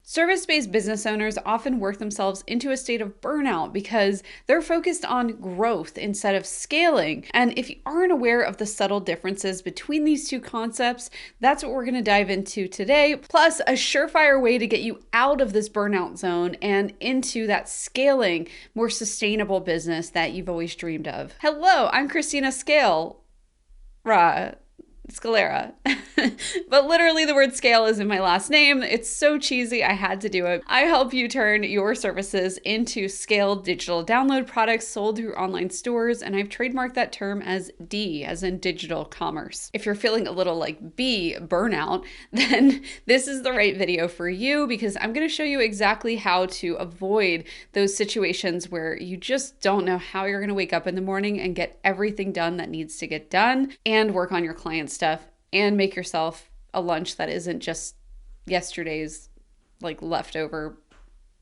Service-based business owners often work themselves into a state of burnout because they're focused on growth instead of scaling. And if you aren't aware of the subtle differences between these two concepts, that's what we're going to dive into today, plus a surefire way to get you out of this burnout zone and into that scaling, more sustainable business that you've always dreamed of. Hello, I'm Christina Scalera. But literally the word scale is in my last name. It's so cheesy, I had to do it. I help you turn your services into scaled digital download products sold through online stores, and I've trademarked that term as D, as in digital commerce. If you're feeling a little like B, burnout, then this is the right video for you, because I'm going to show you exactly how to avoid those situations where you just don't know how you're going to wake up in the morning and get everything done that needs to get done and work on your client stuff and make yourself a lunch that isn't just yesterday's like leftover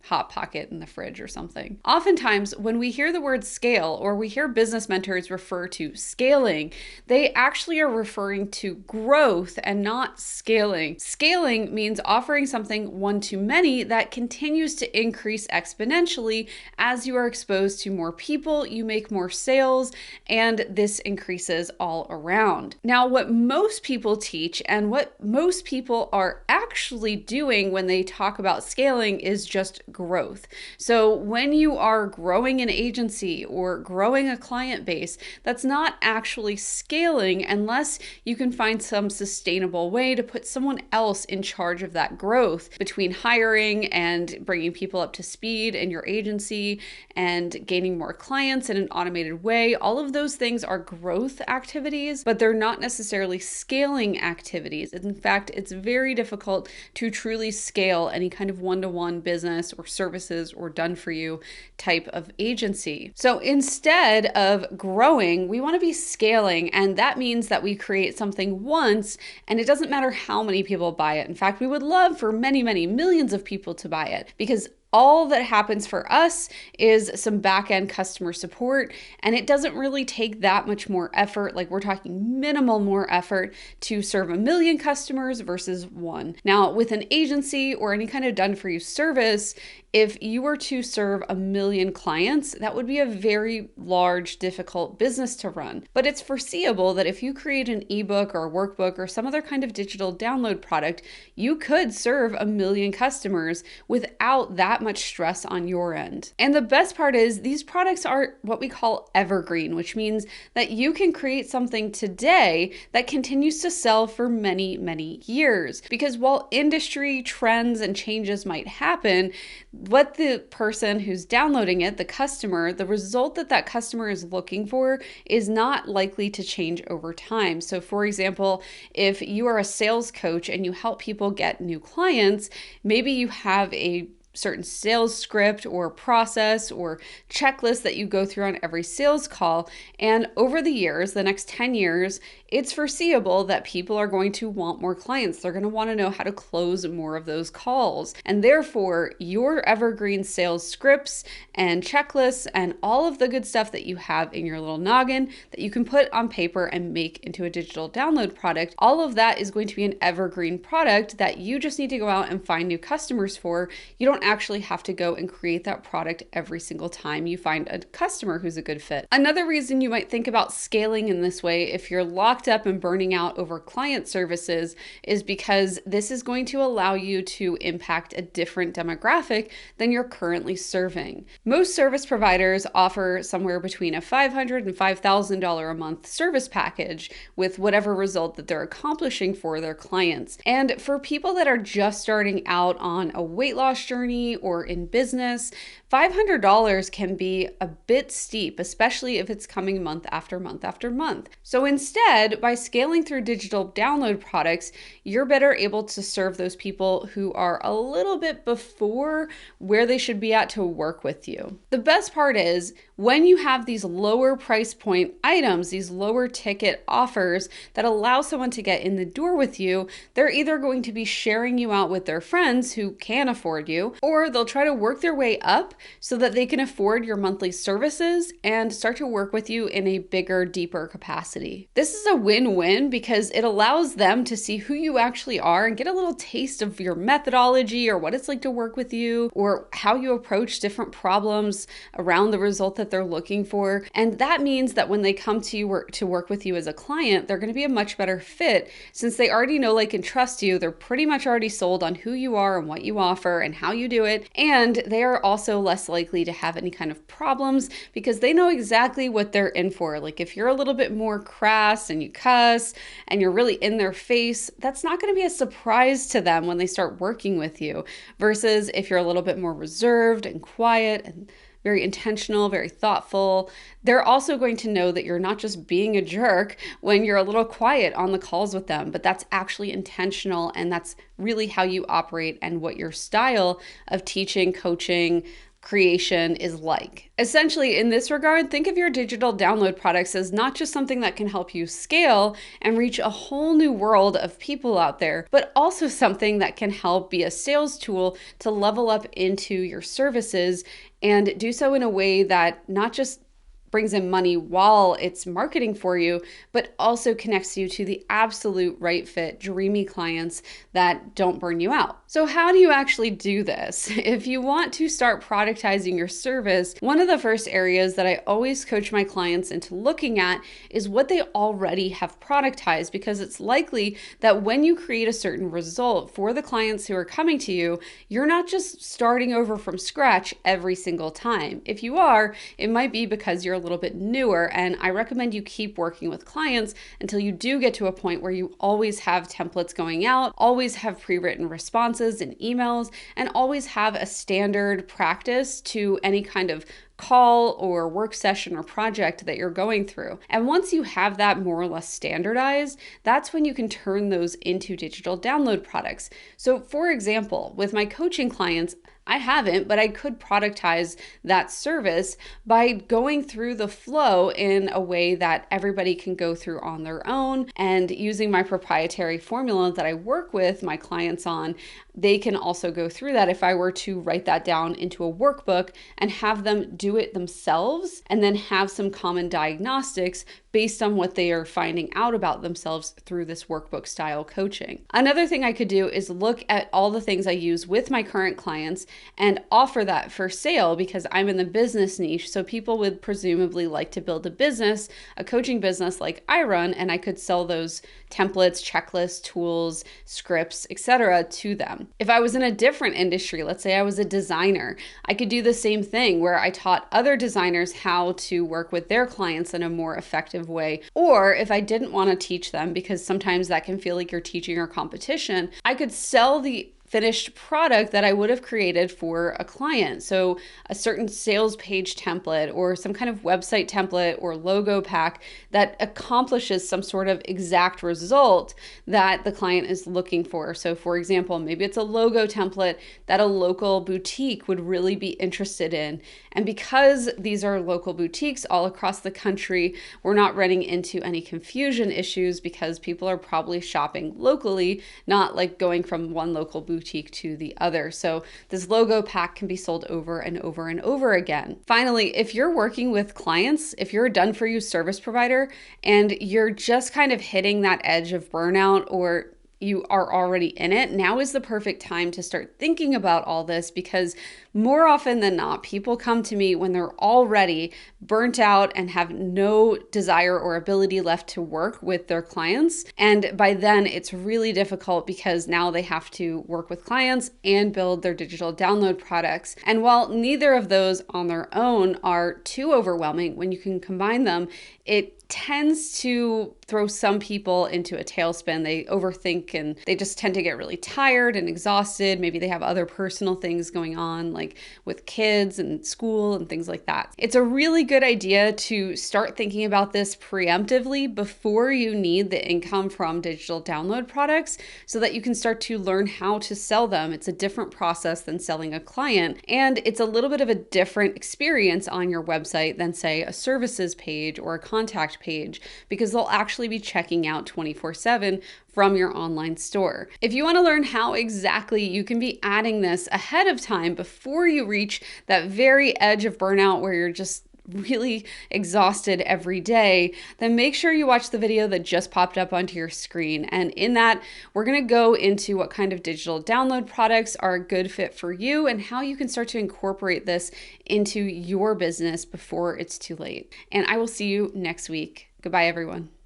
Hot Pocket in the fridge or something. Oftentimes, when we hear the word scale or we hear business mentors refer to scaling, they actually are referring to growth and not scaling. Scaling means offering something one-to-many that continues to increase exponentially as you are exposed to more people, you make more sales, and this increases all around. Now, what most people teach and what most people are actually doing when they talk about scaling is just growth. So when you are growing an agency or growing a client base, that's not actually scaling unless you can find some sustainable way to put someone else in charge of that growth between hiring and bringing people up to speed in your agency and gaining more clients in an automated way. All of those things are growth activities, but they're not necessarily scaling activities. In fact, it's very difficult to truly scale any kind of one-to-one business or services or done for you type of agency. So instead of growing, we want to be scaling, and that means that we create something once and it doesn't matter how many people buy it. In fact, we would love for many, many millions of people to buy it, because all that happens for us is some back-end customer support, and it doesn't really take that much more effort. Like, we're talking minimal more effort to serve 1 million customers versus one. Now, with an agency or any kind of done-for-you service, if you were to serve 1 million clients, that would be a very large, difficult business to run. But it's foreseeable that if you create an ebook or a workbook or some other kind of digital download product, you could serve 1 million customers without that much stress on your end. And the best part is these products are what we call evergreen, which means that you can create something today that continues to sell for many, many years. Because while industry trends and changes might happen, what the person who's downloading it, the customer, the result that that customer is looking for is not likely to change over time. So for example, if you are a sales coach and you help people get new clients, maybe you have a certain sales script or process or checklist that you go through on every sales call. And over the years, the next 10 years, it's foreseeable that people are going to want more clients. They're going to want to know how to close more of those calls. And therefore, your evergreen sales scripts and checklists and all of the good stuff that you have in your little noggin that you can put on paper and make into a digital download product, all of that is going to be an evergreen product that you just need to go out and find new customers for. You don't actually have to go and create that product every single time you find a customer who's a good fit. Another reason you might think about scaling in this way if you're locked up and burning out over client services is because this is going to allow you to impact a different demographic than you're currently serving. Most service providers offer somewhere between a $500 and $5,000 a month service package with whatever result that they're accomplishing for their clients. And for people that are just starting out on a weight loss journey or in business, $500 can be a bit steep, especially if it's coming month after month after month. So instead, by scaling through digital download products, you're better able to serve those people who are a little bit before where they should be at to work with you. The best part is when you have these lower price point items, these lower ticket offers that allow someone to get in the door with you, they're either going to be sharing you out with their friends who can afford you, or they'll try to work their way up so that they can afford your monthly services and start to work with you in a bigger, deeper capacity. This is a win-win because it allows them to see who you actually are and get a little taste of your methodology or what it's like to work with you or how you approach different problems around the result that they're looking for. And that means that when they come to you to work with you as a client, they're going to be a much better fit since they already know, like, and trust you. They're pretty much already sold on who you are and what you offer and how you do it. And they are also less likely to have any kind of problems because they know exactly what they're in for. Like, if you're a little bit more crass and you cuss and you're really in their face, that's not going to be a surprise to them when they start working with you, versus if you're a little bit more reserved and quiet and very intentional, very thoughtful. They're also going to know that you're not just being a jerk when you're a little quiet on the calls with them, but that's actually intentional, and that's really how you operate and what your style of teaching, coaching, creation is like. Essentially, in this regard, think of your digital download products as not just something that can help you scale and reach a whole new world of people out there, but also something that can help be a sales tool to level up into your services and do so in a way that not just brings in money while it's marketing for you, but also connects you to the absolute right fit, dreamy clients that don't burn you out. So how do you actually do this? If you want to start productizing your service, one of the first areas that I always coach my clients into looking at is what they already have productized, because it's likely that when you create a certain result for the clients who are coming to you, you're not just starting over from scratch every single time. If you are, it might be because you're a little bit newer, and I recommend you keep working with clients until you do get to a point where you always have templates going out, always have pre-written responses and emails, and always have a standard practice to any kind of call or work session or project that you're going through. And once you have that more or less standardized, that's when you can turn those into digital download products. So for example, with my coaching clients, I haven't, but I could productize that service by going through the flow in a way that everybody can go through on their own, and using my proprietary formula that I work with my clients on. They can also go through that if I were to write that down into a workbook and have them do it themselves, and then have some common diagnostics based on what they are finding out about themselves through this workbook style coaching. Another thing I could do is look at all the things I use with my current clients and offer that for sale, because I'm in the business niche. So people would presumably like to build a business, a coaching business like I run, and I could sell those templates, checklists, tools, scripts, etc. to them. If I was in a different industry, let's say I was a designer, I could do the same thing where I taught other designers how to work with their clients in a more effective way. Or if I didn't want to teach them, because sometimes that can feel like you're teaching or competition, I could sell the finished product that I would have created for a client. So a certain sales page template or some kind of website template or logo pack that accomplishes some sort of exact result that the client is looking for. So for example, maybe it's a logo template that a local boutique would really be interested in. And because these are local boutiques all across the country, we're not running into any confusion issues because people are probably shopping locally, not like going from one local boutique to the other. So this logo pack can be sold over and over and over again. Finally, if you're working with clients, if you're a done-for-you service provider and you're just kind of hitting that edge of burnout, or you are already in it, now is the perfect time to start thinking about all this, because more often than not, people come to me when they're already burnt out and have no desire or ability left to work with their clients. And by then it's really difficult because now they have to work with clients and build their digital download products. And while neither of those on their own are too overwhelming, when you can combine them, it tends to throw some people into a tailspin. They overthink and they just tend to get really tired and exhausted. Maybe they have other personal things going on, like with kids and school and things like that. It's a really good idea to start thinking about this preemptively before you need the income from digital download products, so that you can start to learn how to sell them. It's a different process than selling a client, and it's a little bit of a different experience on your website than, say, a services page or a contact page, because they'll actually be checking out 24/7 from your online store. If you want to learn how exactly you can be adding this ahead of time before you reach that very edge of burnout where you're just really exhausted every day, then make sure you watch the video that just popped up onto your screen. And in that, we're going to go into what kind of digital download products are a good fit for you and how you can start to incorporate this into your business before it's too late. And I will see you next week. Goodbye, everyone.